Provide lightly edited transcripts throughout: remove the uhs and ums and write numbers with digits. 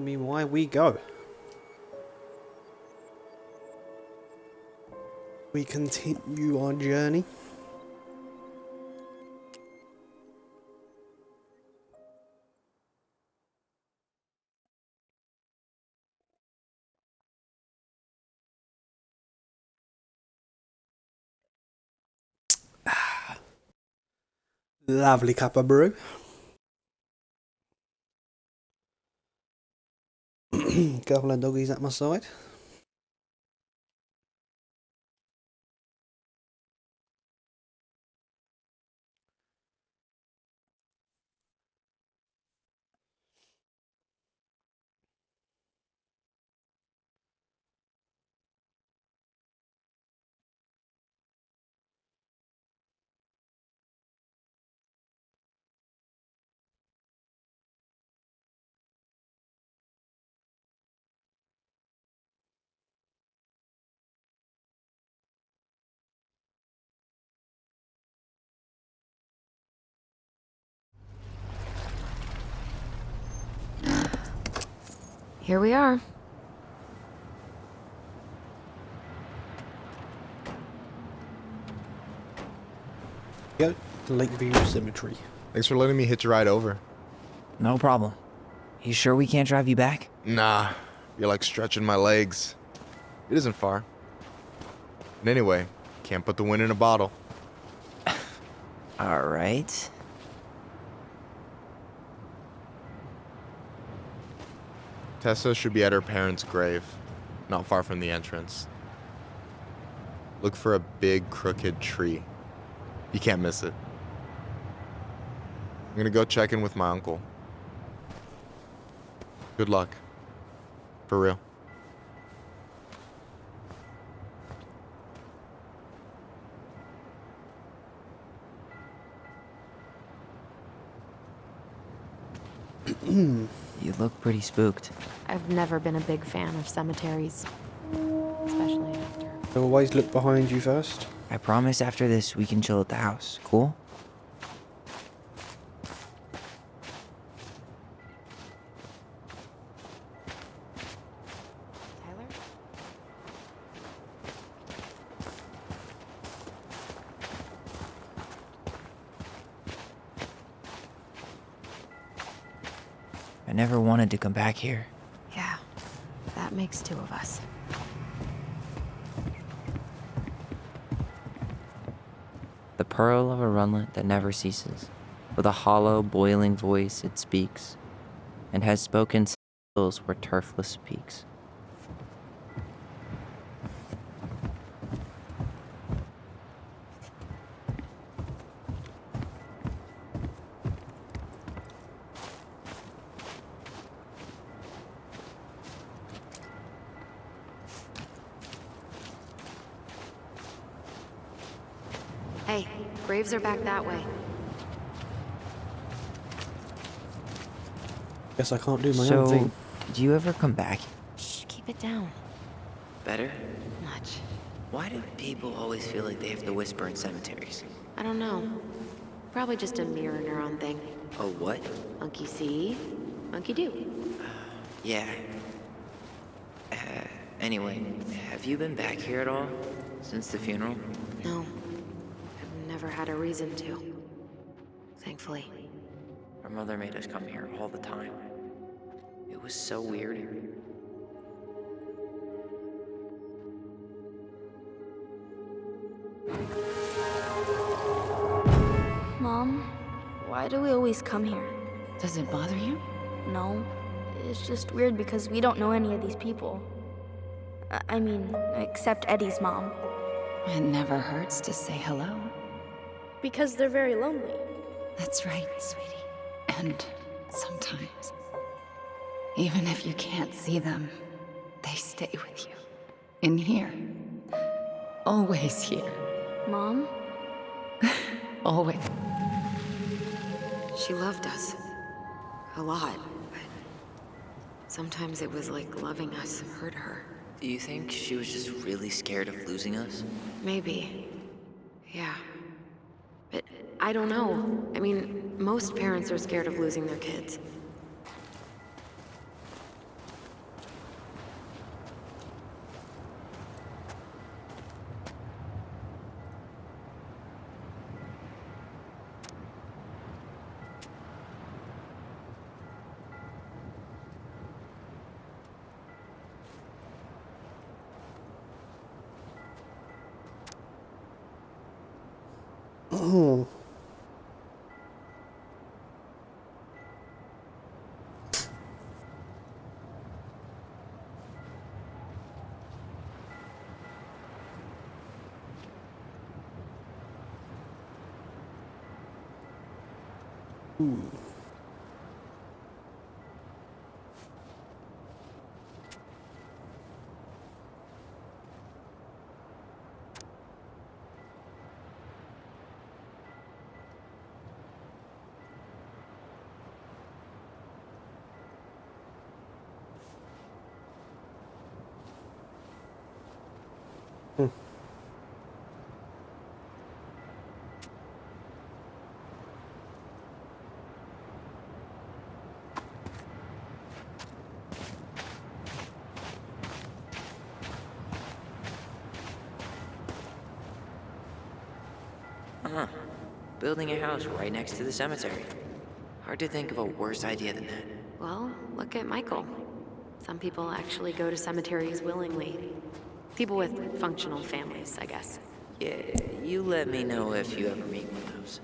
Meanwhile, we go. We continue our journey. Lovely cup of brew. Couple of doggies at my side. Here we are. Go to Lakeview Cemetery. Thanks for letting me hitch a ride over. No problem. You sure we can't drive you back? Nah, you're like stretching my legs. It isn't far. And anyway, can't put the wind in a bottle. All right. Tessa should be at her parents' grave, not far from the entrance. Look for a big crooked tree. You can't miss it. I'm gonna go check in with my uncle. Good luck. For real. You look pretty spooked. I've never been a big fan of cemeteries, especially after. Always look behind you first. I promise after this we can chill at the house. Cool? Tyler? I never wanted to come back here. Yeah, that makes two of us. The pearl of a runlet that never ceases. With a hollow, boiling voice it speaks, and has spoken since hills were turfless peaks. Hey, graves are back that way. Guess I can't do my own So, thing. do you ever come back? Shh, keep it down. Better? Much. Why do people always feel like they have to whisper in cemeteries? I don't know. Probably just a mirror neuron thing. Oh, what? Monkey see, monkey do. Yeah. Anyway, have you been back here at all? Since the funeral? No, I've never had a reason to. Thankfully. Our mother made us come here all the time. It was so weird. Mom, why do we always come here? Does it bother you? No, it's just weird because we don't know any of these people. I mean, except Eddie's mom. It never hurts to say hello. Because they're very lonely. That's right, sweetie. And sometimes, even if you can't see them, they stay with you. In here. Always here. Mom? Always. She loved us. A lot, but sometimes it was like loving us hurt her. Do you think she was just really scared of losing us? Maybe. Yeah. But I don't know. I mean, most parents are scared of losing their kids. Ooh. Huh. Building a house right next to the cemetery. Hard to think of a worse idea than that. Well, look at Michael. Some people actually go to cemeteries willingly. People with functional families, I guess. Yeah, you let me know if you ever meet one of those.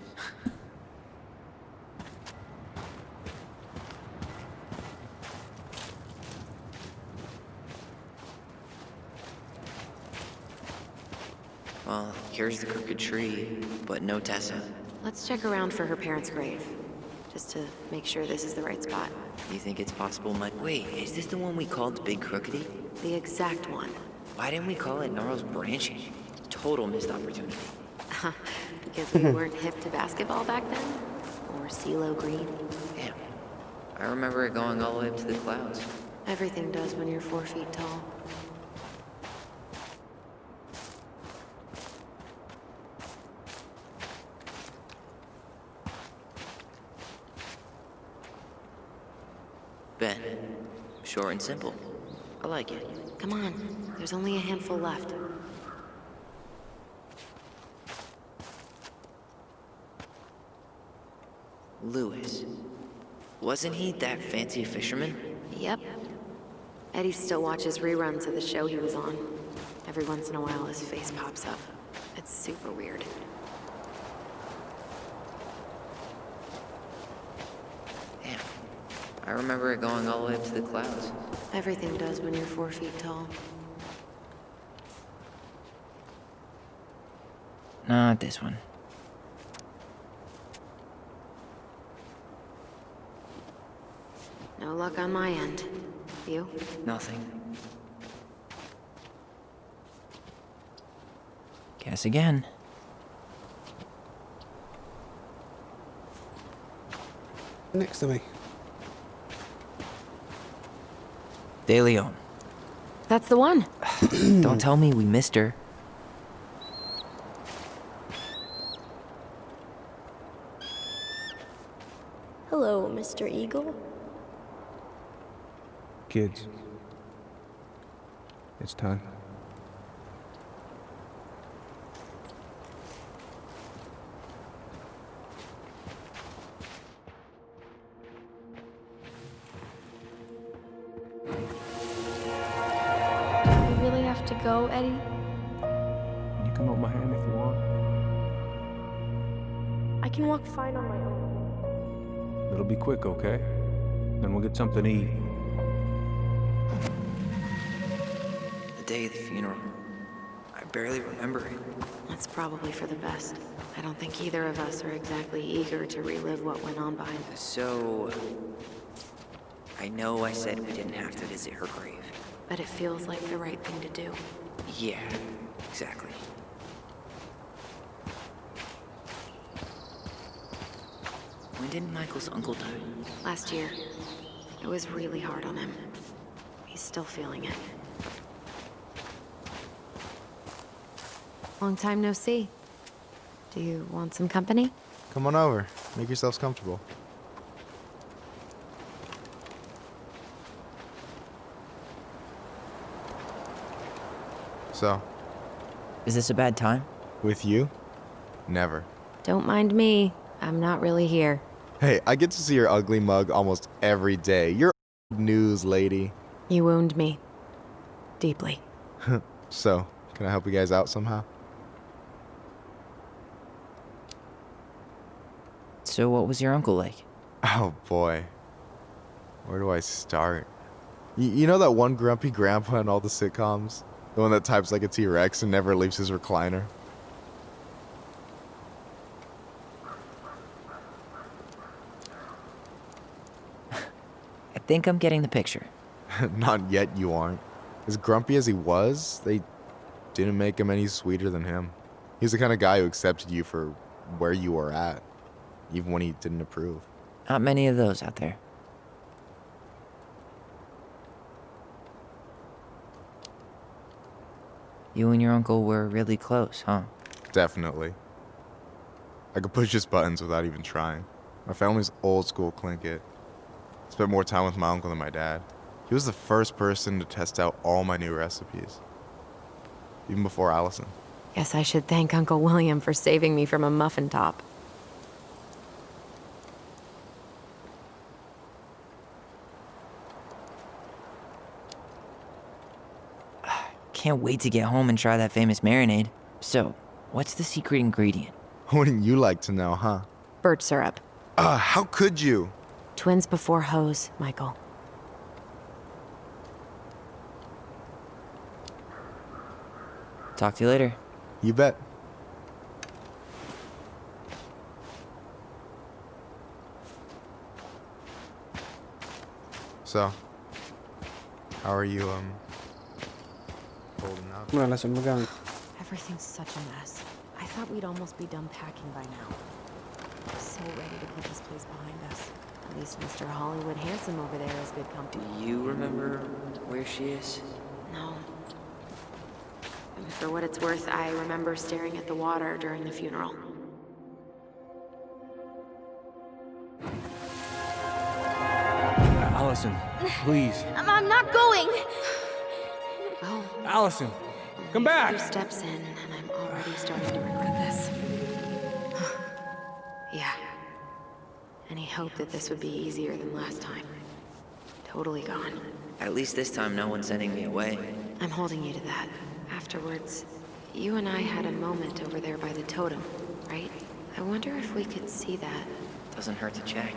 Well, here's the crooked tree, but no Tessa. Let's check around for her parents' grave, just to make sure this is the right spot. You think it's possible, Mike? Wait, is this the one we called Big Crookedy? The exact one. Why didn't we call it Gnarls Branching? Total missed opportunity. Because we weren't hip to basketball back then? Or CeeLo Green? Damn. I remember it going all the way up to the clouds. Everything does when you're 4 feet tall. Ben. Short and simple. I like it. Come on, there's only a handful left. Lewis. Wasn't he that fancy fisherman? Yep. Eddie still watches reruns of the show he was on. Every once in a while his face pops up. It's super weird. Damn. I remember it going all the way up to the clouds. Everything does when you're 4 feet tall. Not this one. No luck on my end. You? Nothing. Guess again. Next to me. De Leon. That's the one. Don't tell me we missed her. Hello, Mr. Eagle. Kids, it's time. We really have to go, Eddie? You can hold my hand if you want. I can walk fine on my own. It'll be quick, okay? Then we'll get something to eat. The day of the funeral. I barely remember it. That's probably for the best. I don't think either of us are exactly eager to relive what went on behind us. So... I know I said we didn't have to visit her grave. But it feels like the right thing to do. Yeah, exactly. When did Michael's uncle die? Last year, it was really hard on him. He's still feeling it. Long time no see. Do you want some company? Come on over. Make yourselves comfortable. So, Is this a bad time? with you? Never. Don't mind me. I'm not really here. Hey, I get to see your ugly mug almost every day. You're news lady. You wound me. Deeply. So, can I help you guys out somehow? So what was your uncle like? Oh boy. Where do I start? You know that one grumpy grandpa in all the sitcoms? The one that types like a T-Rex and never leaves his think I'm getting the picture. Not yet, you aren't. As grumpy as he was, they didn't make him any sweeter than him. He's the kind of guy who accepted you for where you were at, even when he didn't approve. Not many of those out there. You and your uncle were really close, huh? Definitely. I could push his buttons without even trying. My family's old school Tlingit. Spent more time with my uncle than my dad. He was the first person to test out all my new recipes. Even before Allison. Guess I should thank Uncle William for saving me from a muffin top. Can't wait to get home and try that famous marinade. So, what's the secret ingredient? Wouldn't you like to know, huh? Birch syrup. How could you? Twins before hoes, Michael. Talk to you later. You bet. So, how are you, holding up? Well, listen, we're going. Everything's such a mess. I thought we'd almost be done packing by now. I'm so ready to put this place behind us. At least Mr. Hollywood Handsome over there is good company. Do you remember where she is? No. And for what it's worth, I remember staring at the water during the funeral. Allison, please. I'm not going. Well, Allison, come a back! few steps in, and I'm already starting to regret this. Yeah. Any hope that this would be easier than last time? Totally gone. At least this time no one's sending me away. I'm holding you to that. Afterwards, you and I had a moment over there by the totem, right? I wonder if we could see that. Doesn't hurt to check.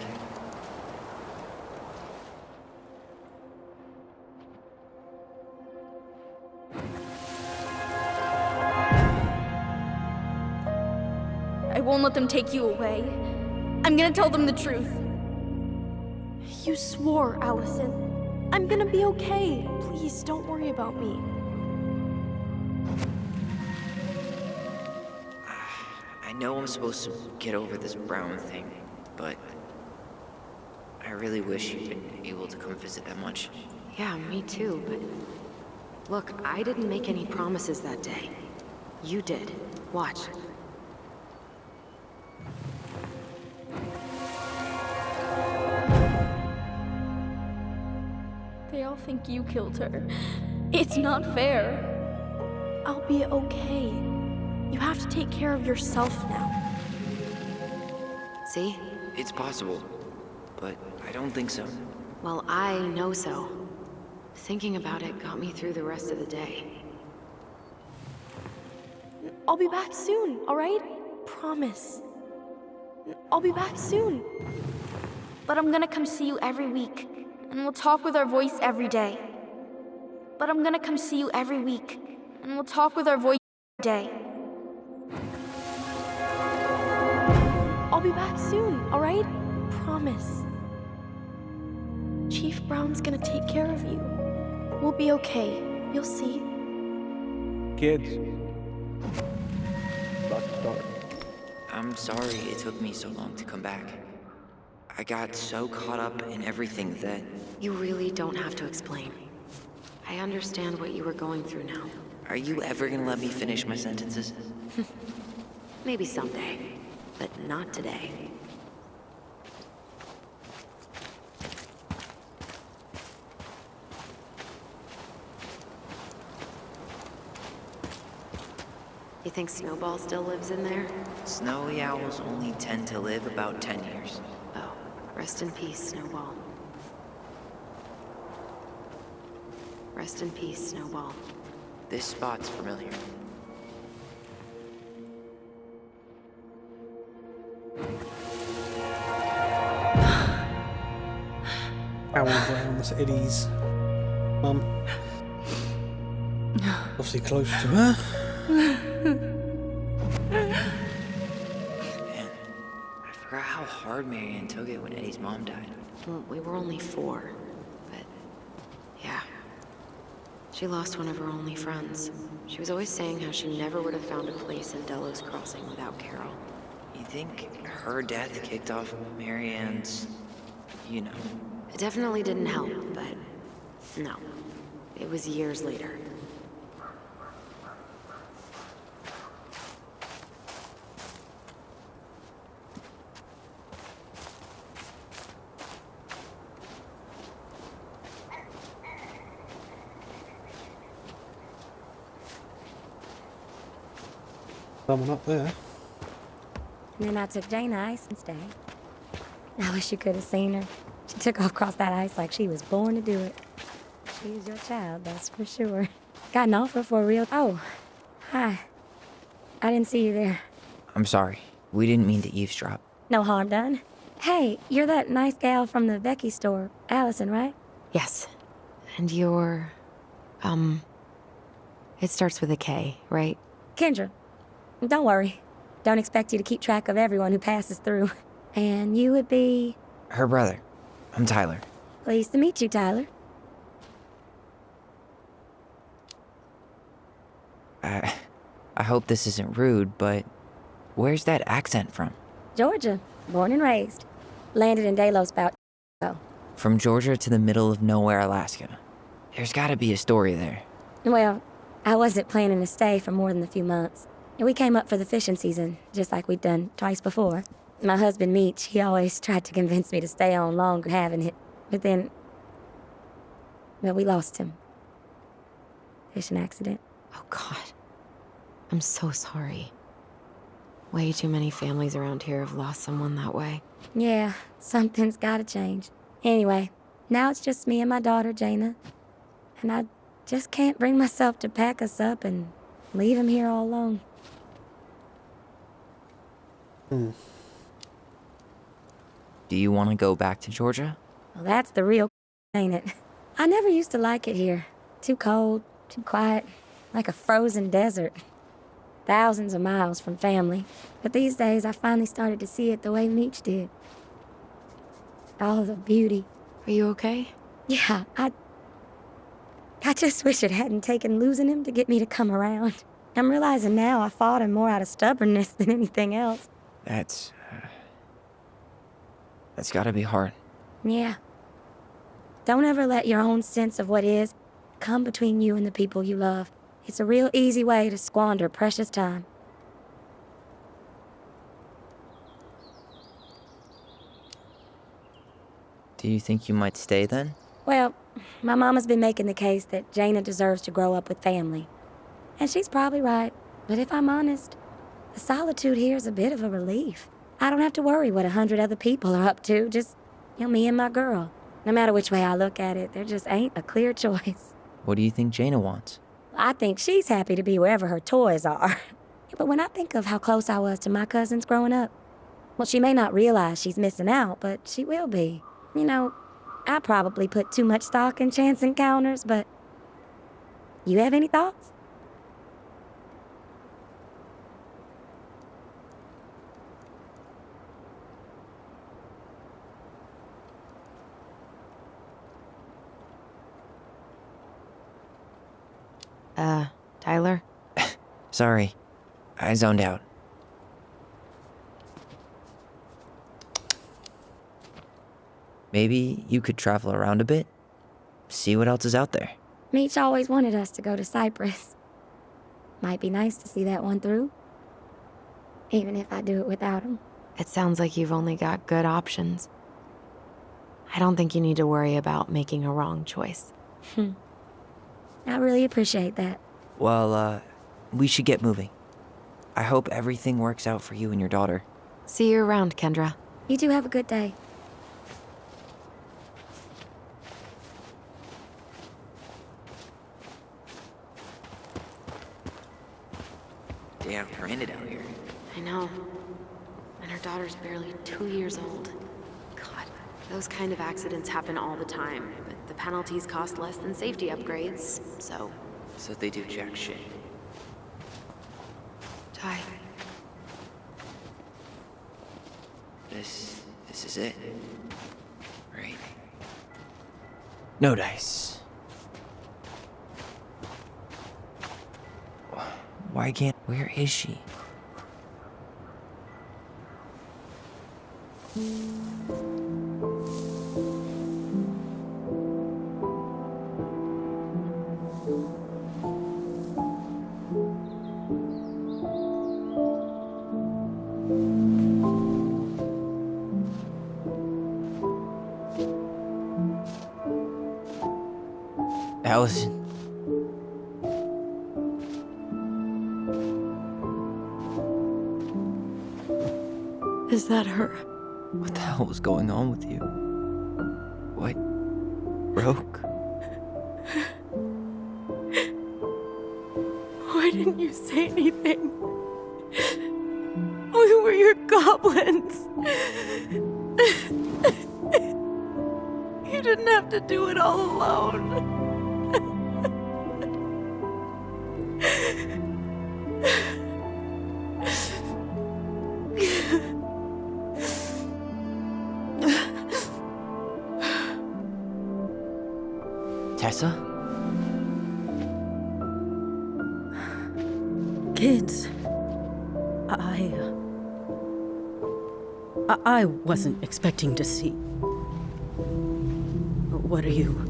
I won't let them take you away. I'm gonna tell them the truth. You swore, Allison. I'm gonna be okay. Please, don't worry about me. I know I'm supposed to get over this Brown thing, but I really wish you'd been able to come visit that much. Yeah, me too, but... Look, I didn't make any promises that day. You did. Watch. They all think you killed her. It's not fair. I'll be okay. You have to take care of yourself now. See? It's possible, but I don't think so. Well, I know so. Thinking about it got me through the rest of the day. I'll be back soon, all right? Promise. I'll be back soon. But I'm gonna come see you every week, and we'll talk with our voice every day. But I'm gonna come see you every week, and we'll talk with our voice every day. I'll be back soon, all right? Promise. Chief Brown's gonna take care of you. We'll be okay. You'll see. Kids. About to start. I'm sorry it took me so long to come back. I got so caught up in everything that... You really don't have to explain. I understand what you were going through now. Are you ever gonna let me finish my sentences? Maybe someday, but not today. You think Snowball still lives in there? Snowy owls only tend to live about 10 years. Oh, rest in peace, Snowball. Rest in peace, Snowball. This spot's familiar. Howard Brown, that's Eddie's mum. Obviously close to her. Man, I forgot how hard Marianne took it when Eddie's mom died. Well, we were only 4. She lost one of her only friends. She was always saying how she never would have found a place in Delos Crossing without Carol. You think her death kicked off Marianne's, you know? It definitely didn't help, but no. It was years later. Someone up there. And then I took Jaina ice instead. I wish you could have seen her. She took off across that ice like she was born to do it. She was your child, that's for sure. Got an offer for a real... Oh, hi. I didn't see you there. I'm sorry. We didn't mean to eavesdrop. No harm done. Hey, you're that nice gal from the Vecchi store, Allison, right? Yes. And you're... It starts with a K, right? Kendra. Don't worry. Don't expect you to keep track of everyone who passes through. And you would be... Her brother. I'm Tyler. Pleased to meet you, Tyler. I hope this isn't rude, but where's that accent from? Georgia. Born and raised. Landed in Delos about ago. From Georgia to the middle of nowhere, Alaska. There's gotta be a story there. Well, I wasn't planning to stay for more than a few months. And we came up for the fishing season, just like we'd done twice before. My husband, Meech, he always tried to convince me to stay on longer having it. But then... Well, we lost him. Fishing accident. Oh, God. I'm so sorry. Way too many families around here have lost someone that way. Yeah, something's gotta change. Anyway, now it's just me and my daughter, Jaina. And I just can't bring myself to pack us up and leave him here all alone. Do you want to go back to Georgia? Well, that's the real ain't it? I never used to like it here. Too cold, too quiet, like a frozen desert. Thousands of miles from family. But these days, I finally started to see it the way Meech did. All the beauty. Are you okay? Yeah, I just wish it hadn't taken losing him to get me to come around. I'm realizing now I fought him more out of stubbornness than anything else. That's gotta be hard. Yeah. Don't ever let your own sense of what is come between you and the people you love. It's a real easy way to squander precious time. Do you think you might stay then? Well, my mama's been making the case that Jaina deserves to grow up with family. And she's probably right. But if I'm honest, the solitude here is a bit of a relief. I don't have to worry what 100 other people are up to, just, me and my girl. No matter which way I look at it, there just ain't a clear choice. What do you think Jaina wants? I think she's happy to be wherever her toys are. But when I think of how close I was to my cousins growing up, well, she may not realize she's missing out, but she will be. I probably put too much stock in chance encounters, but... You have any thoughts? Tyler? Sorry, I zoned out. Maybe you could travel around a bit, see what else is out there. Meech always wanted us to go to Cyprus. Might be nice to see that one through. Even if I do it without him. It sounds like you've only got good options. I don't think you need to worry about making a wrong choice. I really appreciate that. Well, we should get moving. I hope everything works out for you and your daughter. See you around, Kendra. You two have a good day. Damn, Miranda down here. I know. And her daughter's barely 2 years old. God, those kind of accidents happen all the time, but the penalties cost less than safety upgrades, so... So they do jack shit. Ty. This is it. Right? No dice. Why can't... Where is she? Allison. Is that her? What the hell was going on with you? What? Broke? Why didn't you say anything? We were your goblins. You didn't have to do it all alone. Tessa? Kids, I wasn't expecting to see. What are you?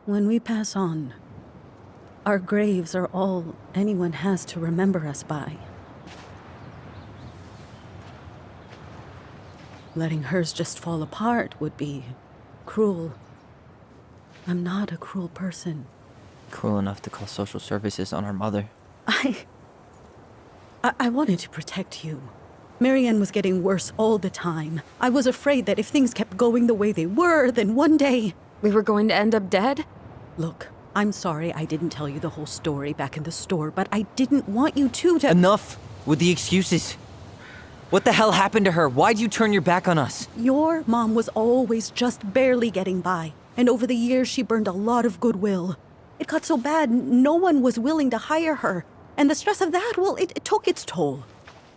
When we pass on, our graves are all anyone has to remember us by. Letting hers just fall apart would be cruel. I'm not a cruel person. Cruel enough to call social services on our mother. I wanted to protect you. Marianne was getting worse all the time. I was afraid that if things kept going the way they were, then one day... We were going to end up dead? Look, I'm sorry I didn't tell you the whole story back in the store, but I didn't want you to... Enough with the excuses. What the hell happened to her? Why'd you turn your back on us? Your mom was always just barely getting by, and over the years she burned a lot of goodwill. It got so bad, no one was willing to hire her, and the stress of that, well, it took its toll.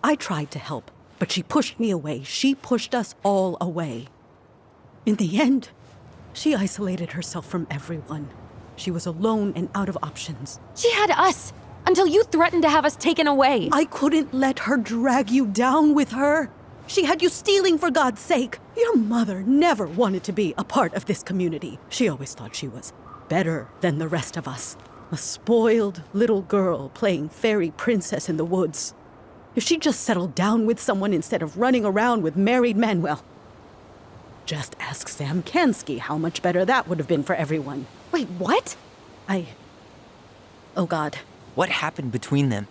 I tried to help, but she pushed me away. She pushed us all away. In the end, she isolated herself from everyone. She was alone and out of options. She had us until you threatened to have us taken away. I couldn't let her drag you down with her. She had you stealing for God's sake. Your mother never wanted to be a part of this community. She always thought she was better than the rest of us. A spoiled little girl playing fairy princess in the woods. If she just settled down with someone instead of running around with married men, well, just ask Sam Kansky how much better that would have been for everyone. Wait, what? Oh God. What happened between them?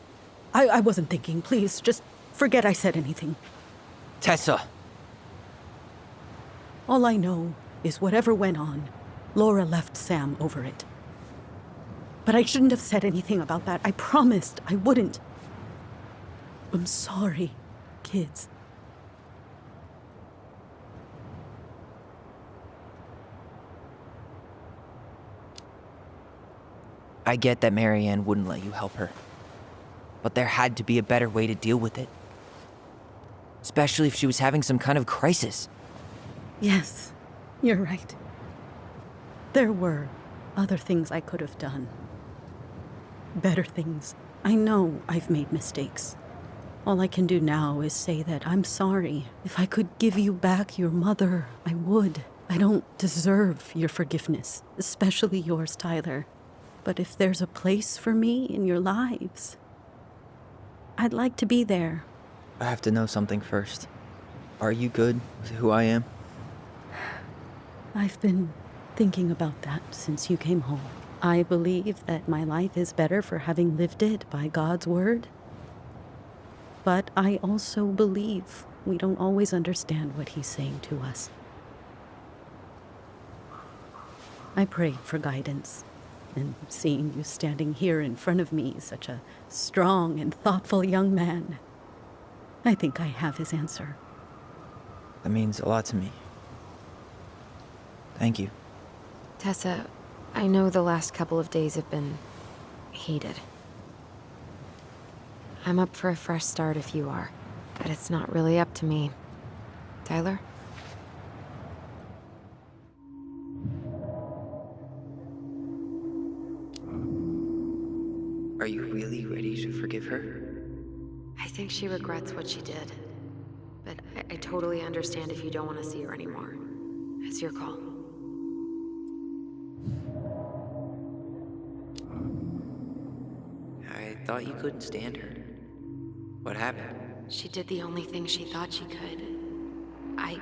I wasn't thinking. Please, just forget I said anything. Tessa! All I know is whatever went on, Laura left Sam over it. But I shouldn't have said anything about that. I promised I wouldn't. I'm sorry, kids. I get that Marianne wouldn't let you help her. But there had to be a better way to deal with it. Especially if she was having some kind of crisis. Yes, you're right. There were other things I could have done. Better things. I know I've made mistakes. All I can do now is say that I'm sorry. If I could give you back your mother, I would. I don't deserve your forgiveness, especially yours, Tyler. But if there's a place for me in your lives, I'd like to be there. I have to know something first. Are you good with who I am? I've been thinking about that since you came home. I believe that my life is better for having lived it by God's word. But I also believe we don't always understand what he's saying to us. I prayed for guidance, and seeing you standing here in front of me, such a strong and thoughtful young man, I think I have his answer. That means a lot to me. Thank you. Tessa, I know the last couple of days have been heated. I'm up for a fresh start if you are, but it's not really up to me. Tyler? Are you really ready to forgive her? I think she regrets what she did. But I totally understand if you don't want to see her anymore. It's your call. I thought you couldn't stand her. What happened? She did the only thing she thought she could. I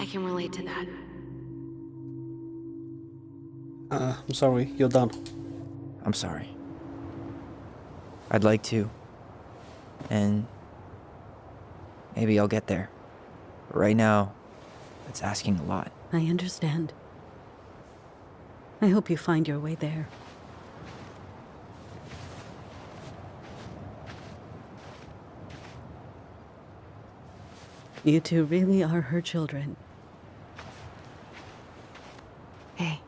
can relate to that. I'm sorry, you're done. I'm sorry. I'd like to. And maybe I'll get there. But right now, it's asking a lot. I understand. I hope you find your way there. You two really are her children. Hey,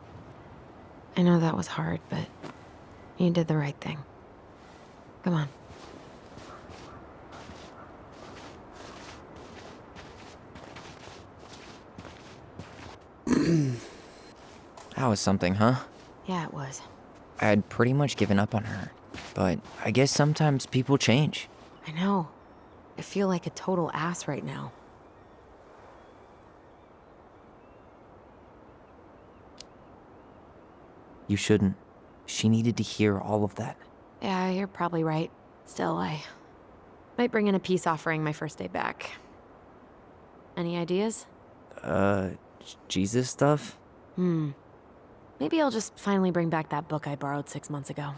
I know that was hard, but you did the right thing. Come on. That was something, huh? Yeah, it was. I had pretty much given up on her. But I guess sometimes people change. I know. I feel like a total ass right now. You shouldn't. She needed to hear all of that. Yeah, you're probably right. Still, I might bring in a peace offering my first day back. Any ideas? Jesus stuff? Maybe I'll just finally bring back that book I borrowed 6 months ago.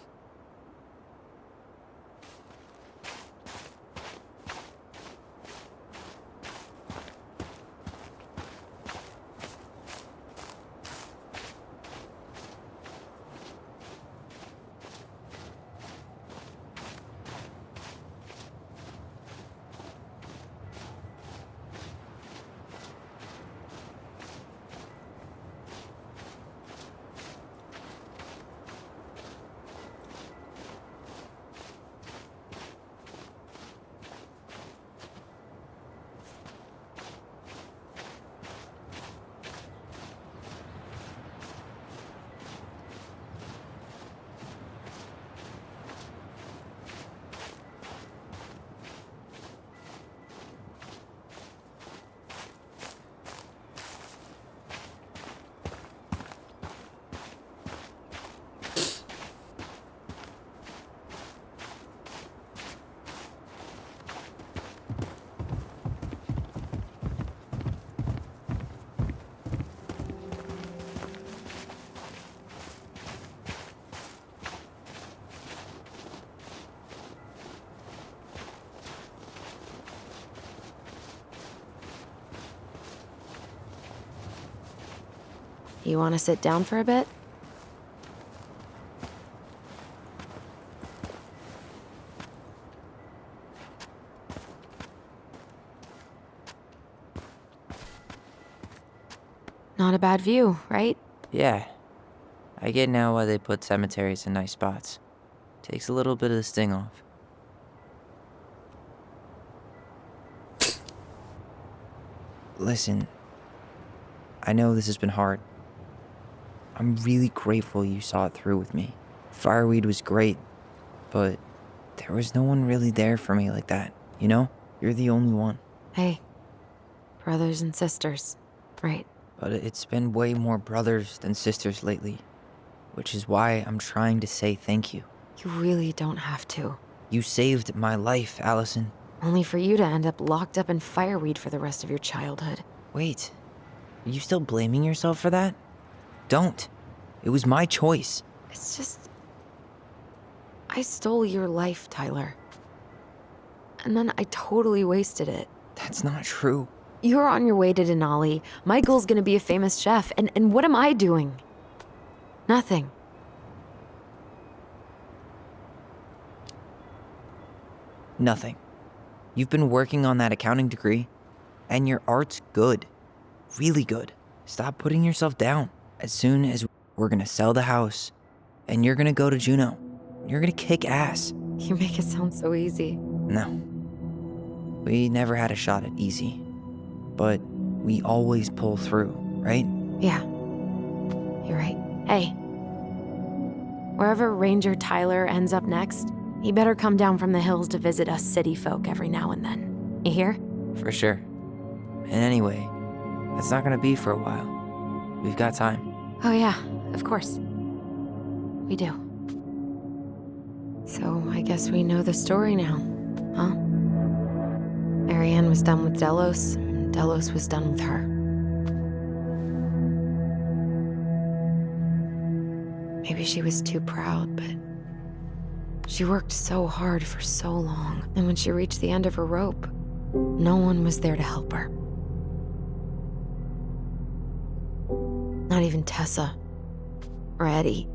You want to sit down for a bit? Not a bad view, right? Yeah. I get now why they put cemeteries in nice spots. Takes a little bit of the sting off. Listen, I know this has been hard. I'm really grateful you saw it through with me. Fireweed was great, but there was no one really there for me like that, you know? You're the only one. Hey, brothers and sisters, right? But it's been way more brothers than sisters lately, which is why I'm trying to say thank you. You really don't have to. You saved my life, Allison. Only for you to end up locked up in fireweed for the rest of your childhood. Wait, are you still blaming yourself for that? Don't. It was my choice. It's just... I stole your life, Tyler. And then I totally wasted it. That's not true. You're on your way to Denali. Michael's gonna be a famous chef, and what am I doing? Nothing. Nothing. You've been working on that accounting degree, and your art's good. Really good. Stop putting yourself down. As soon as we're gonna sell the house, and you're gonna go to Juneau, you're gonna kick ass. You make it sound so easy. No. We never had a shot at easy. But we always pull through, right? Yeah. You're right. Hey. Wherever Ranger Tyler ends up next, he better come down from the hills to visit us city folk every now and then. You hear? For sure. And anyway, that's not gonna be for a while. We've got time. Oh yeah, of course. We do. So I guess we know the story now, huh? Marianne was done with Delos, and Delos was done with her. Maybe she was too proud, but she worked so hard for so long, and when she reached the end of her rope, no one was there to help her. Not even Tessa or Eddie.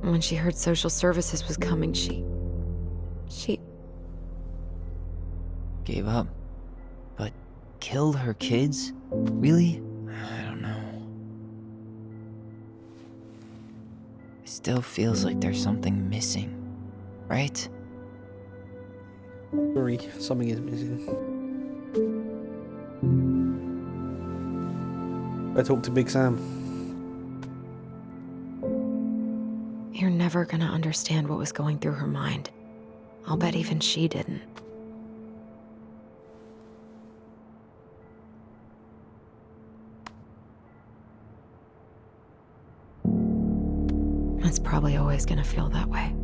And when she heard social services was coming, she Gave up. But killed her kids? Really? I don't know. It still feels like there's something missing, right? Sorry, something is missing. I talked to Big Sam. You're never gonna understand what was going through her mind. I'll bet even she didn't. It's probably always gonna feel that way.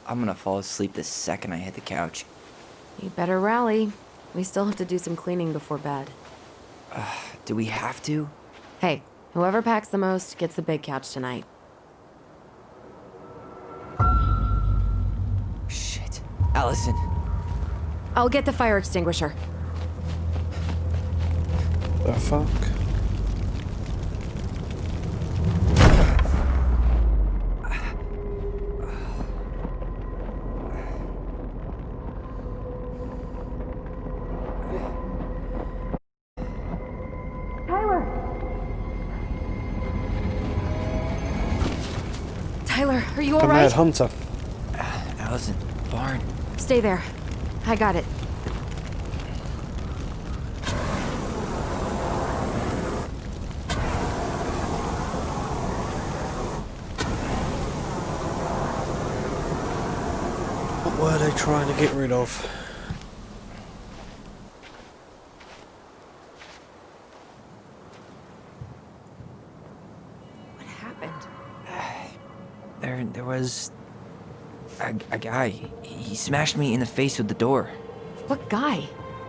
I'm gonna fall asleep the second I hit the couch. You better rally. We still have to do some cleaning before bed. Do we have to? Hey, whoever packs the most gets the big couch tonight. Shit. Allison. I'll get the fire extinguisher. The fuck? Tyler, are you The alright? Mad Hunter. Allison. Barn. Stay there. I got it. What were they trying to get rid of? What happened? There was a guy. He smashed me in the face with the door. What guy?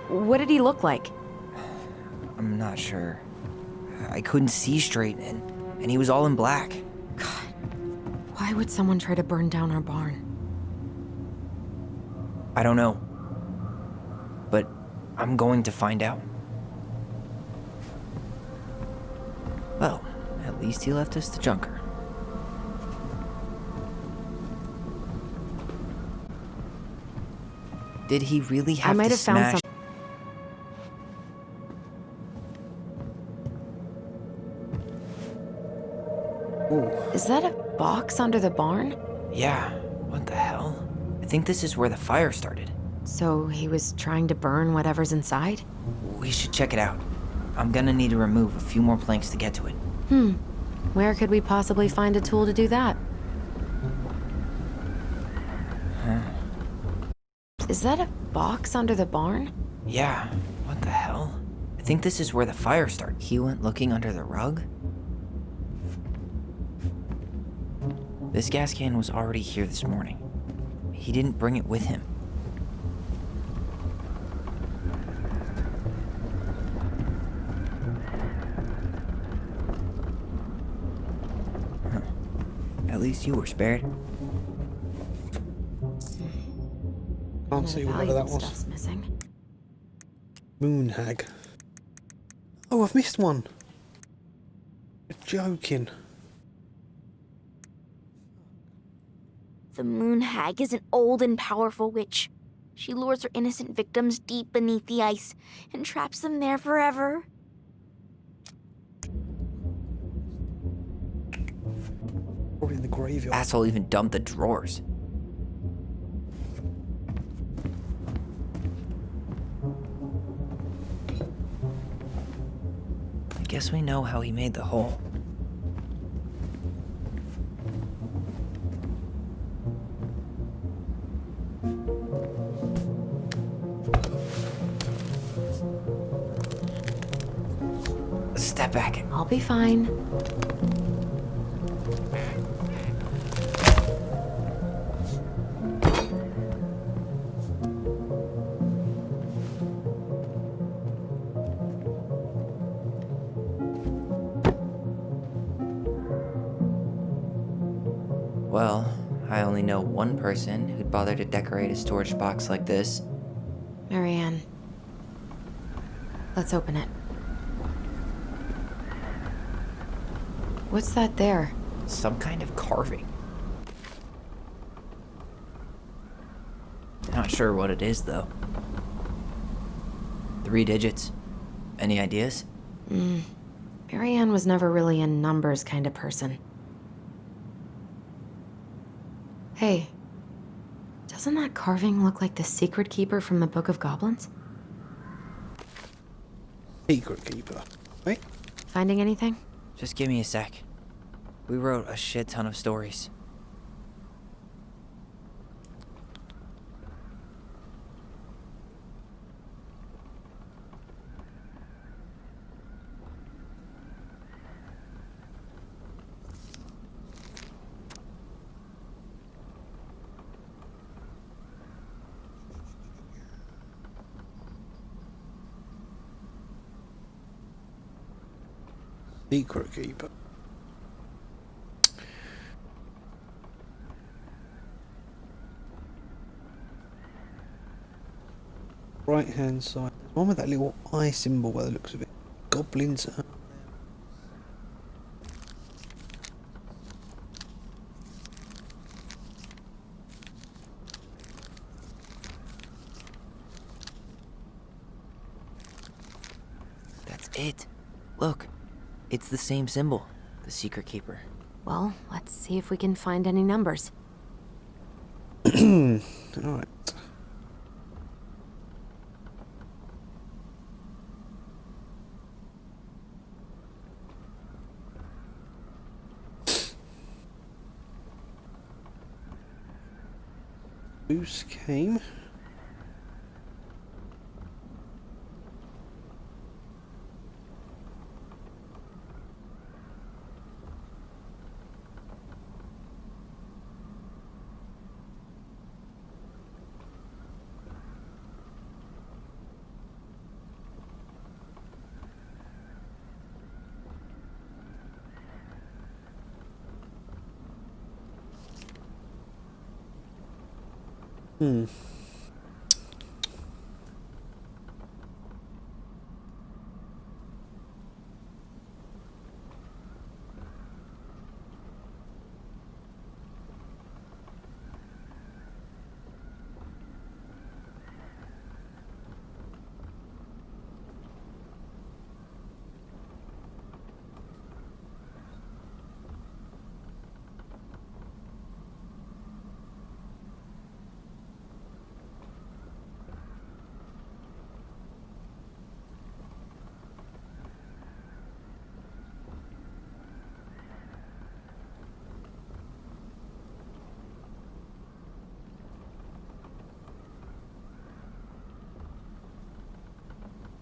What did he look like? I'm not sure. I couldn't see straight, and he was all in black. God, why would someone try to burn down our barn? I don't know. But I'm going to find out. Well, at least he left us the junker. Did he really have I might to have found smash? some. Ooh. Is that a box under the barn? Yeah, what the hell? I think this is where the fire started. So he was trying to burn whatever's inside? We should check it out. I'm gonna need to remove a few more planks to get to it. Where could we possibly find a tool to do that? Is that a box under the barn? Yeah, what the hell? I think this is where the fire started. He went looking under the rug? This gas can was already here this morning. He didn't bring it with him. Huh. least you were spared. Can't see whatever that was. Stuff's missing. Moon hag. Oh, I've missed one. You're joking. The Moon Hag is an old and powerful witch. She lures her innocent victims deep beneath the ice and traps them there forever. Probably in the graveyard. Asshole even dumped the drawers. I guess we know how he made the hole. Step back. I'll be fine. Well, I only know one person who'd bother to decorate a storage box like this. Marianne. Let's open it. What's that there? Some kind of carving. Not sure what it is, though. 3 digits. Any ideas? Marianne was never really a numbers kind of person. Hey, doesn't that carving look like the Secret Keeper from the Book of Goblins? Secret keeper. Wait. Finding anything? Just give me a sec. We wrote a shit ton of stories. Secret keeper. Right hand side. There's one with that little eye symbol by the looks of it. Goblins. That's it. Look, it's the same symbol. The Secret Keeper. Well, let's see if we can find any numbers. Alright. Goose came.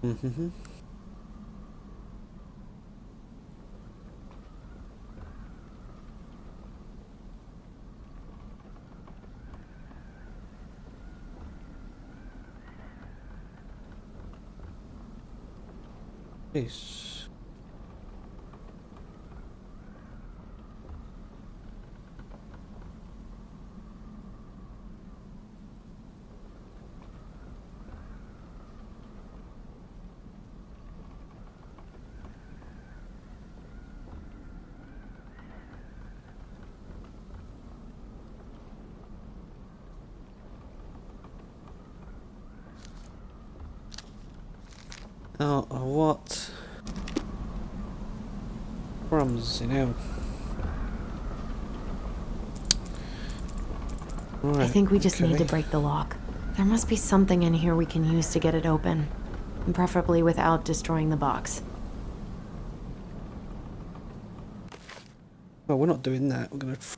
Mm-hmm. Yes. what? Crumbs, you know. Right, I think we just need to okay. break the lock. There must be something in here we can use to get it open. And preferably without destroying the box. Well, we're not doing that. We're gonna try.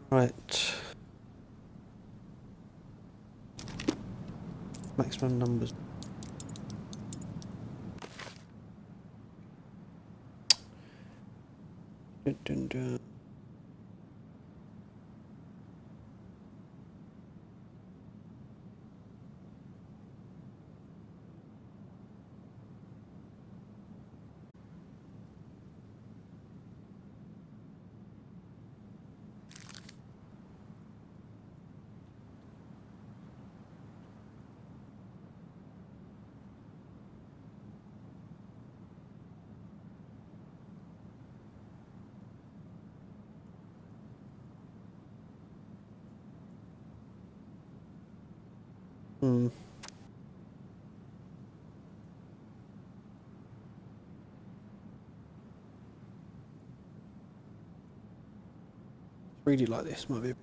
Right. Maximum numbers. Dun, dun, dun. Hmm. Read it like this, might be.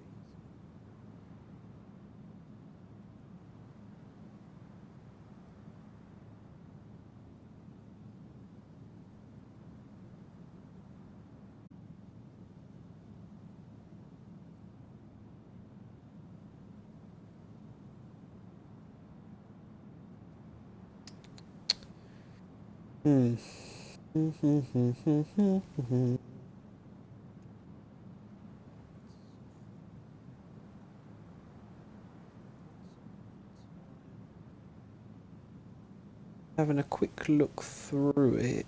Hmm. Having a quick look through it.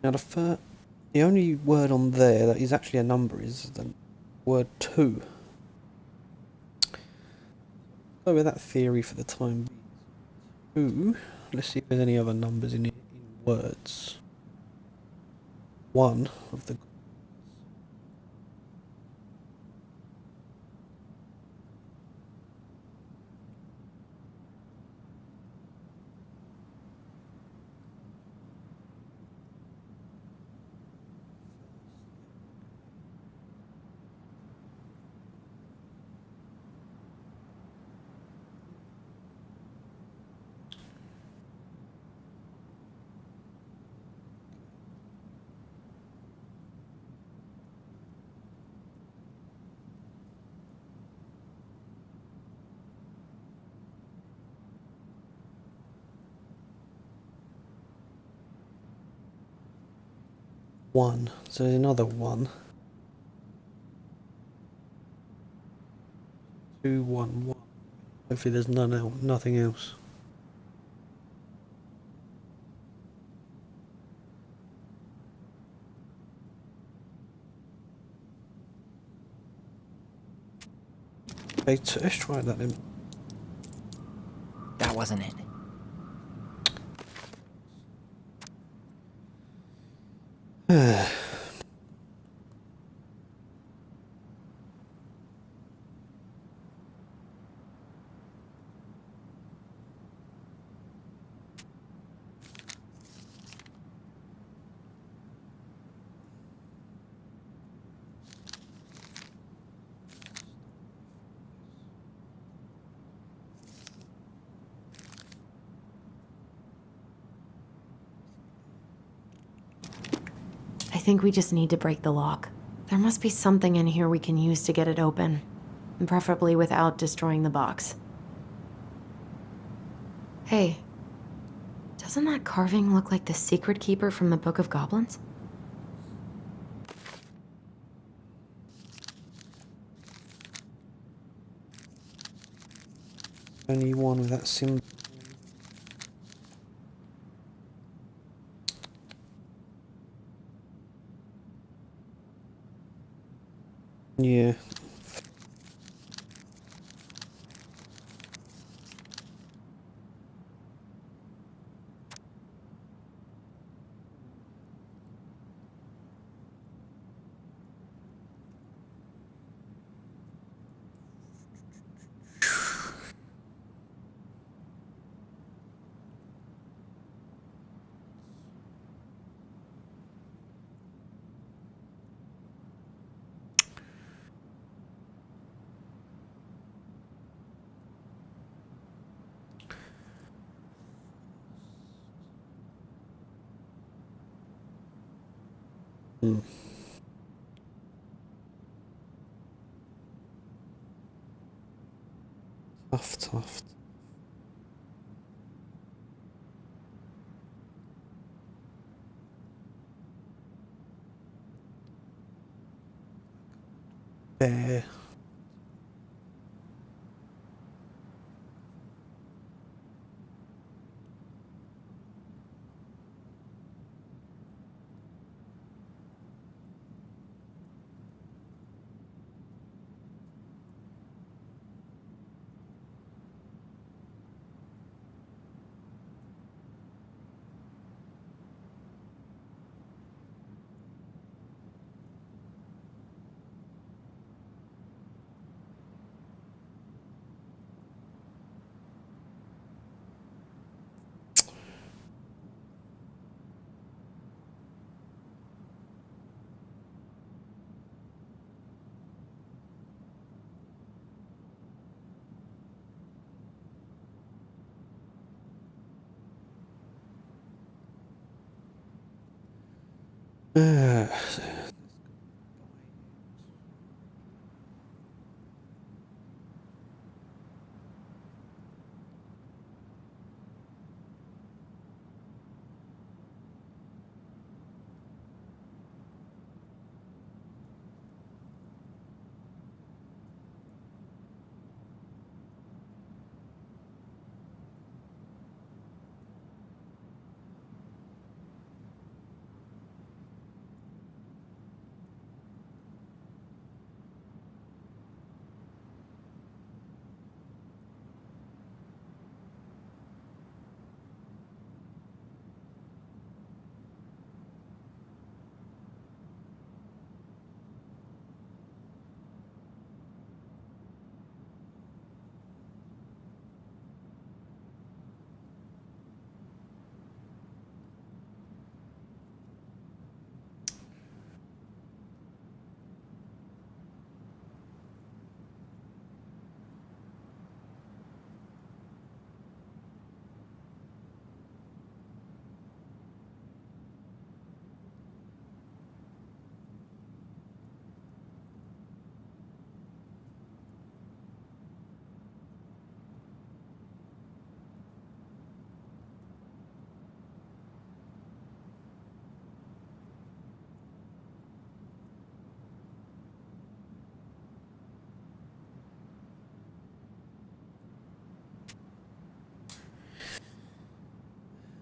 Now the only word on there that is actually a number is the word 2. Go with that theory for the time being. 2. Let's see if there's any other numbers in it in words. 1 of the 1. So there's another 1. 2, 1, 1. Hopefully there's nothing else. Okay, let's try that then. That wasn't it. I think we just need to break the lock. There must be something in here we can use to get it open. And preferably without destroying the box. Hey, doesn't that carving look like the secret keeper from the Book of Goblins? Only one with that symbol. Yeah. Hmm. Tough, tough. There.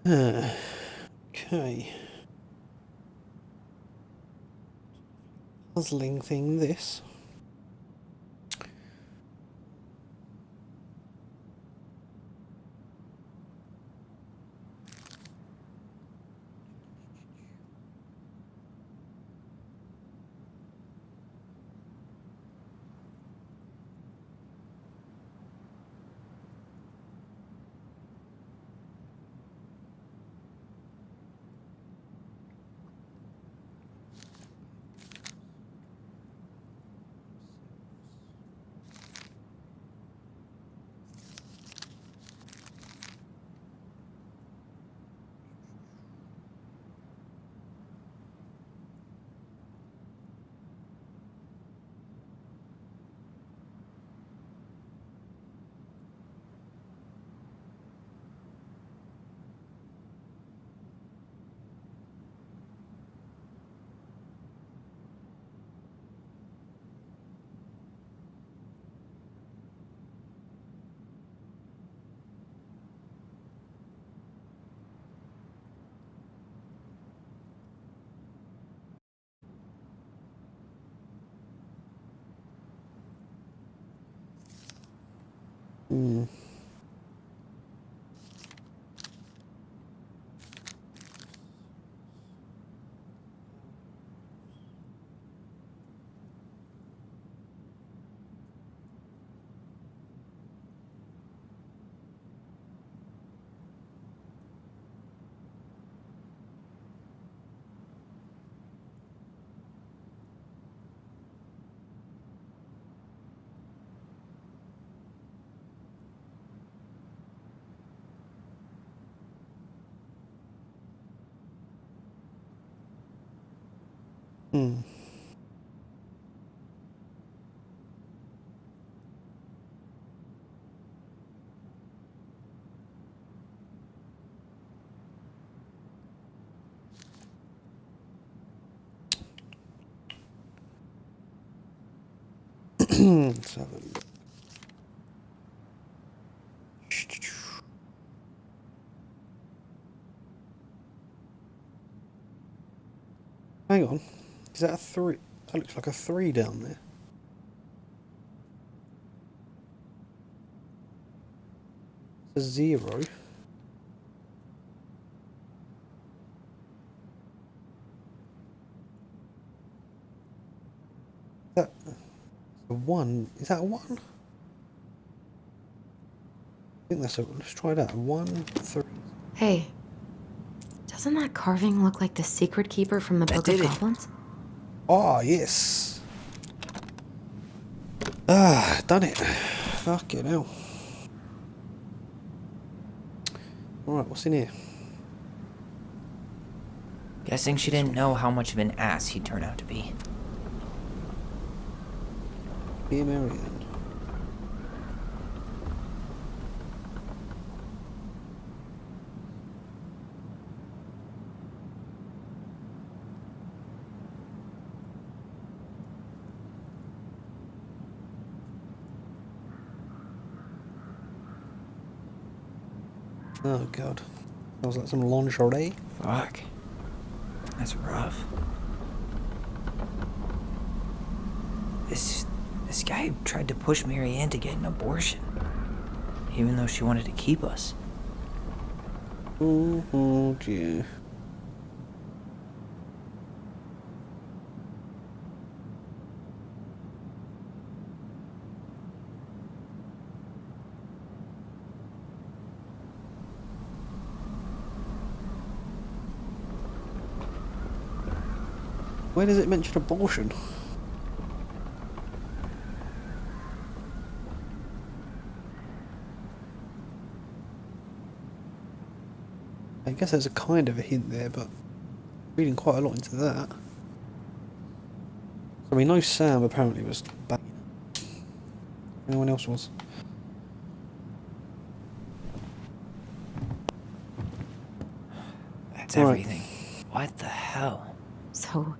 Okay. Puzzling thing, this. Hmm. Hmm. Let's have a look. Hang on. Is that a 3? That looks like a 3 down there. It's a 0. That a 1. Is that a 1? I think that's a. Let's try that. 1, 3. Hey, doesn't that carving look like the secret keeper from the Book of Goblins? Ah, yes. Ah, done it. Fucking hell. Alright, what's in here? Guessing she didn't know how much of an ass he'd turn out to be. Dear Marianne. Oh god. Sounds like some lingerie. Fuck. That's rough. This guy tried to push Marianne to get an abortion. Even though she wanted to keep us. Oh dear. Where does it mention abortion? I guess there's a kind of a hint there, but reading quite a lot into that. So we know Sam apparently was banging. Anyone else was? That's Right. everything. What the hell? So,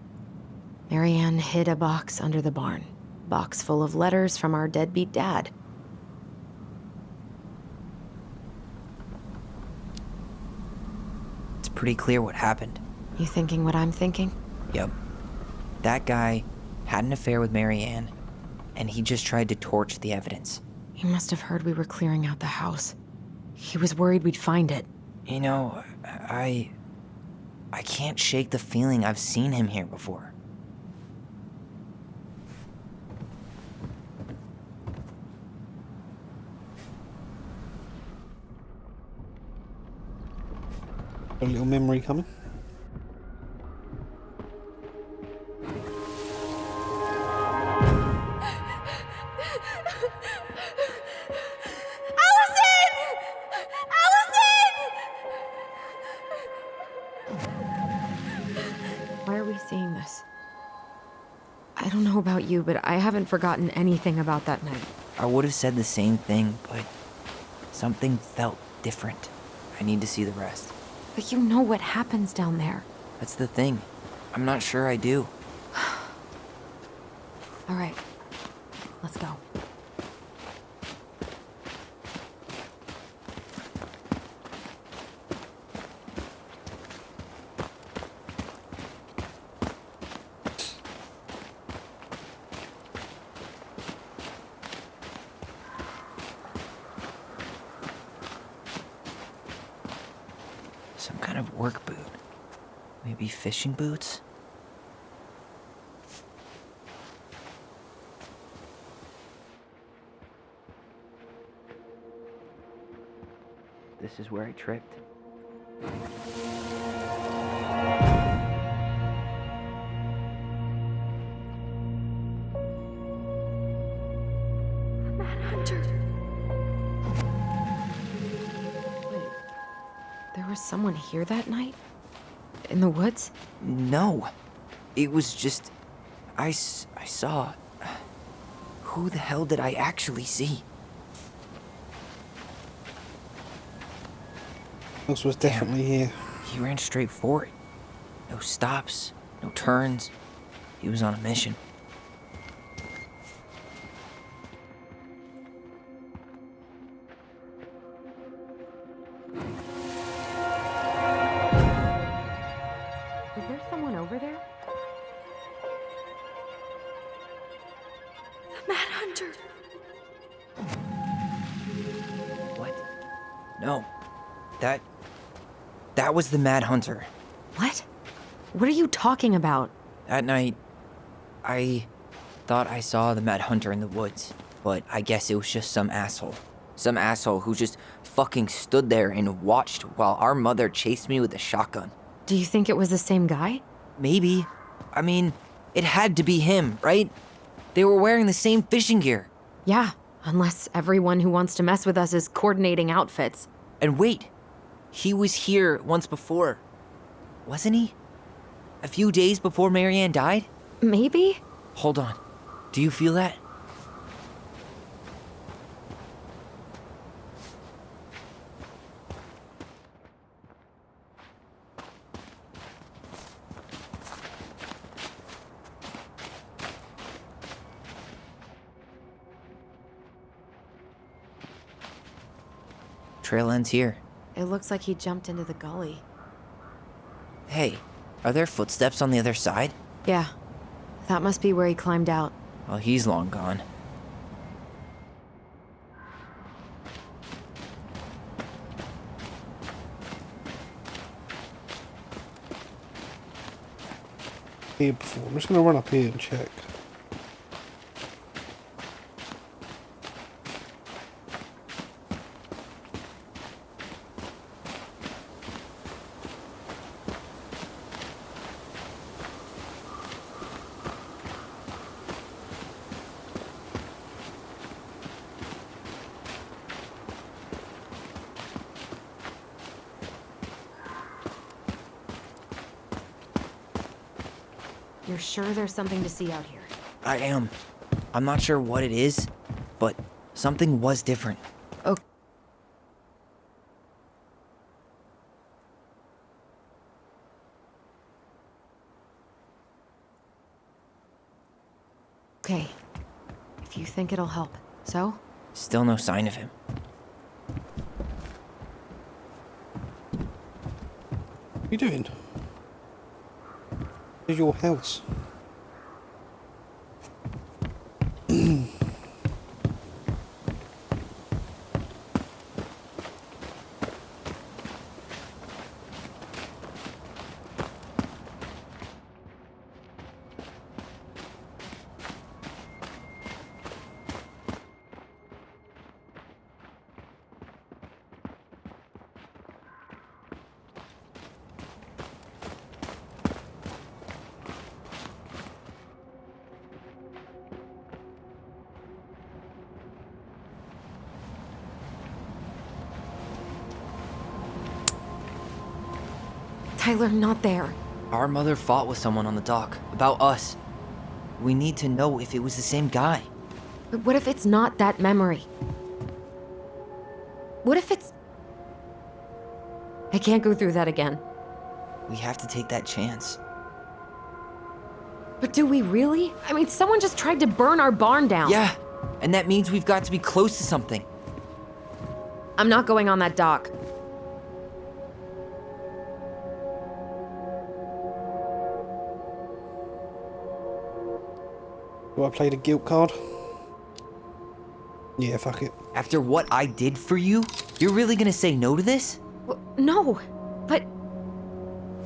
Marianne hid a box under the barn. Box full of letters from our deadbeat dad. It's pretty clear what happened. You thinking what I'm thinking? Yep. That guy had an affair with Marianne, and he just tried to torch the evidence. He must have heard we were clearing out the house. He was worried we'd find it. You know, I can't shake the feeling I've seen him here before. A little memory coming. Why are we seeing this? I don't know about you, but I haven't forgotten anything about that night. I would have said the same thing, but something felt different. I need to see the rest. But you know what happens down there. That's the thing. I'm not sure I do. All right, let's go. Some kind of work boot. Maybe fishing boots? This is where I tripped. Wait, there was someone here that night? In the woods? No. It was just... I saw... Who the hell did I actually see? This was definitely here. He ran straight for it. No stops, no turns. He was on a mission. Is there someone over there? The Mad Hunter. What? No. That was the Mad Hunter. What? What are you talking about? That night, I thought I saw the Mad Hunter in the woods, but I guess it was just some asshole. Some asshole who just fucking stood there and watched while our mother chased me with a shotgun. Do you think it was the same guy? Maybe. I mean, it had to be him, right? They were wearing the same fishing gear. Yeah, unless everyone who wants to mess with us is coordinating outfits. And wait, he was here once before, wasn't he? A few days before Marianne died? Maybe? Hold on. Do you feel that? Trail ends here. It looks like he jumped into the gully. Hey, are there footsteps on the other side? Yeah, that must be where he climbed out. Well, he's long gone. Here before. I'm just gonna run up here and check. You're sure there's something to see out here? I am. I'm not sure what it is, but something was different. Okay, if you think it'll help. So? Still no sign of him. What are you doing? Where's your house? Tyler, not there. Our mother fought with someone on the dock about us. We need to know if it was the same guy. But what if it's not that memory? What if it's... I can't go through that again. We have to take that chance. But do we really? I mean, someone just tried to burn our barn down. Yeah, and that means we've got to be close to something. I'm not going on that dock. Do I play the guilt card? Yeah, fuck it. After what I did for you, you're really gonna say no to this? No, but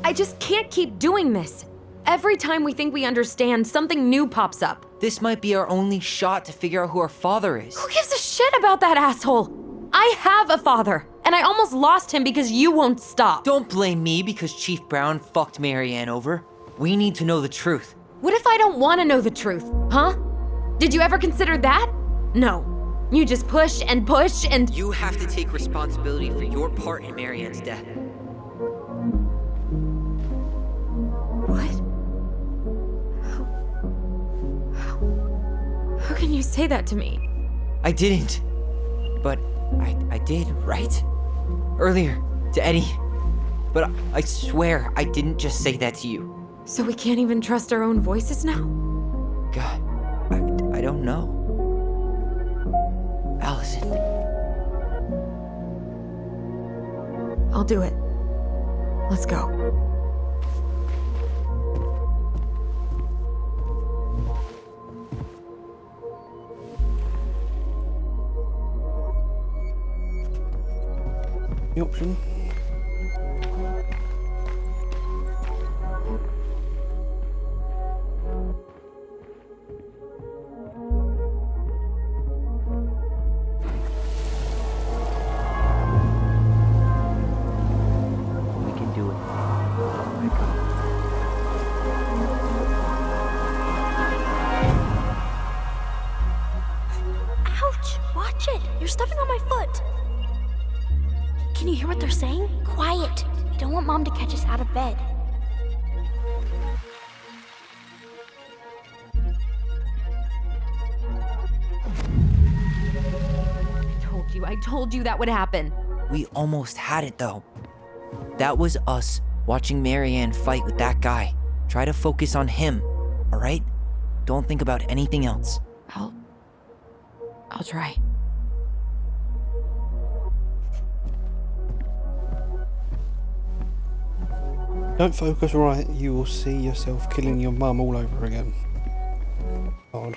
I just can't keep doing this. Every time we think we understand, something new pops up. This might be our only shot to figure out who our father is. Who gives a shit about that asshole? I have a father, and I almost lost him because you won't stop. Don't blame me because Chief Brown fucked Marianne over. We need to know the truth. What if I don't want to know the truth, huh? Did you ever consider that? No. You just push and push and... You have to take responsibility for your part in Marianne's death. What? can you say that to me? I didn't. But I did, right? Earlier, to Eddie. But I swear I didn't just say that to you. So we can't even trust our own voices now? God, I don't know. Allison. I'll do it. Let's go. The option. We can do it. Ouch! Watch it! You're stepping on my foot! Can you hear what they're saying? Quiet! We don't want Mom to catch us out of bed. I told you that would happen. We almost had it, though. That was us watching Marianne fight with that guy. Try to focus on him, all right? Don't think about anything else. I'll try. Don't focus right, you will see yourself killing your mum all over again. God.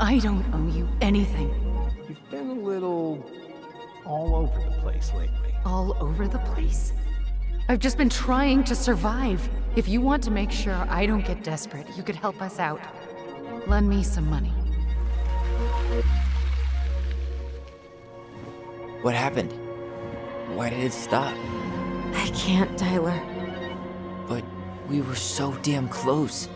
I don't owe you anything. You've been a little all over the place lately. All over the place? I've just been trying to survive. If you want to make sure I don't get desperate, you could help us out. Lend me some money. What happened? Why did it stop? I can't, Tyler. But we were so damn close.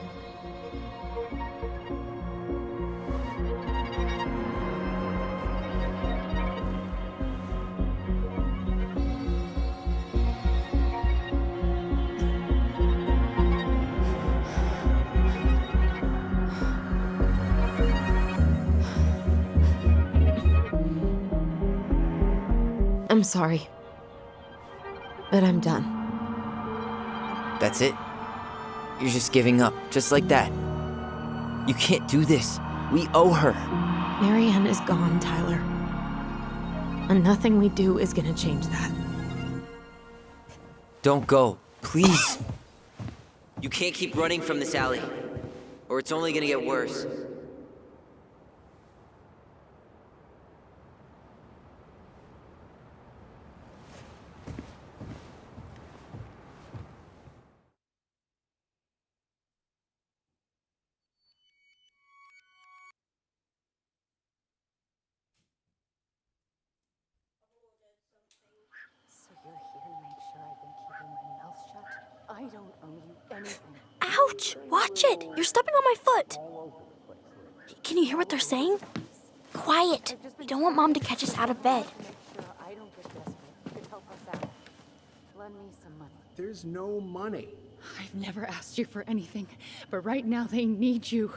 I'm sorry. But I'm done. That's it? You're just giving up, just like that. You can't do this. We owe her. Marianne is gone, Tyler. And nothing we do is gonna change that. Don't go, please. You can't keep running from this alley, or it's only gonna get worse. So you're here to make sure I've been keeping my mouth shut? I don't owe you anything. Ouch! Watch it! You're stepping on my foot! Can you hear what they're saying? Quiet! We don't want Mom to catch us out of bed. Make sure I don't get desperate. You could help us out. Lend me some money. There's no money. I've never asked you for anything, but right now they need you.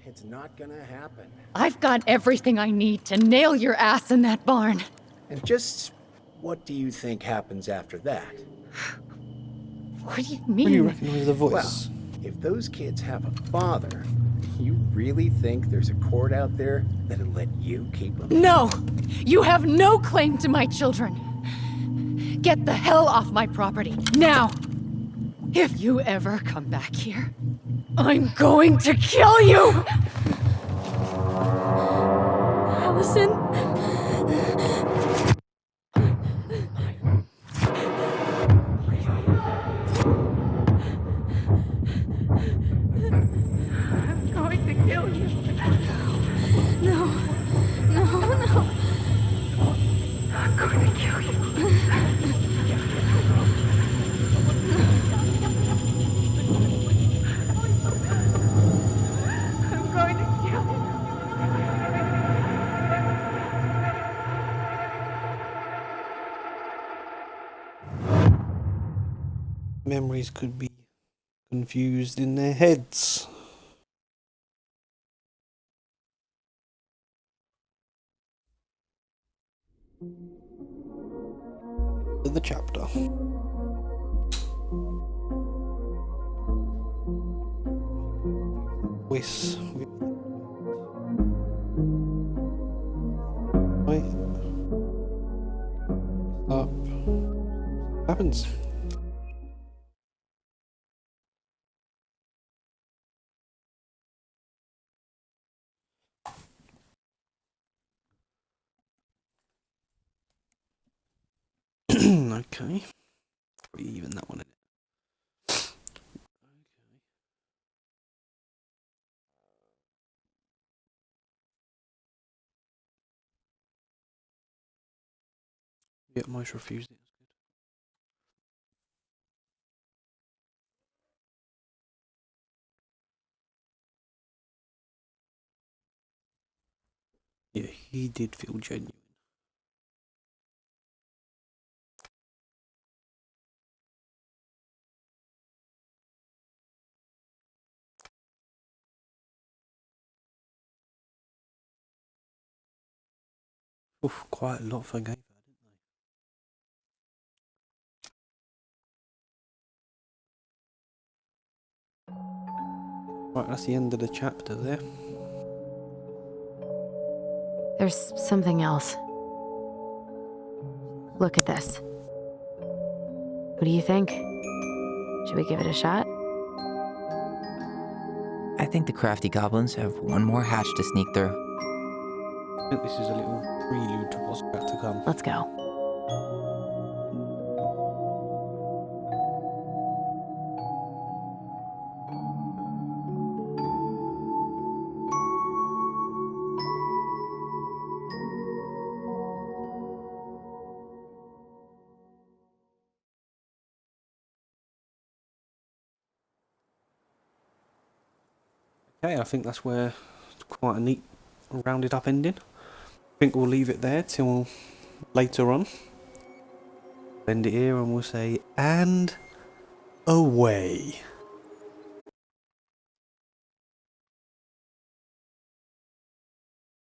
It's not gonna happen. I've got everything I need to nail your ass in that barn. And just what do you think happens after that? What do you When do you mean? recognise the voice? Well, if those kids have a father, you really think there's a court out there that'll let you keep them? No! You have no claim to my children. Get the hell off my property, now! If you ever come back here, I'm going to kill you! Allison? I'm going to kill you. No. I'm going to kill you. memories could be confused in their heads. The chapter. Voice. Right. Up. Happens. Okay. Even that one in it. Yeah, most refused it. Yeah, he did feel genuine. Oof, quite a lot for game, didn't they? Right, that's the end of the chapter there. There's something else. Look at this. What do you think? Should we give it a shot? I think the crafty goblins have one more hatch to sneak through. I think this is a little prelude to what's about to come. Let's go. Okay, I think that's where it's quite a neat rounded up ending. I think we'll leave it there till later on. End it here and we'll say, and away.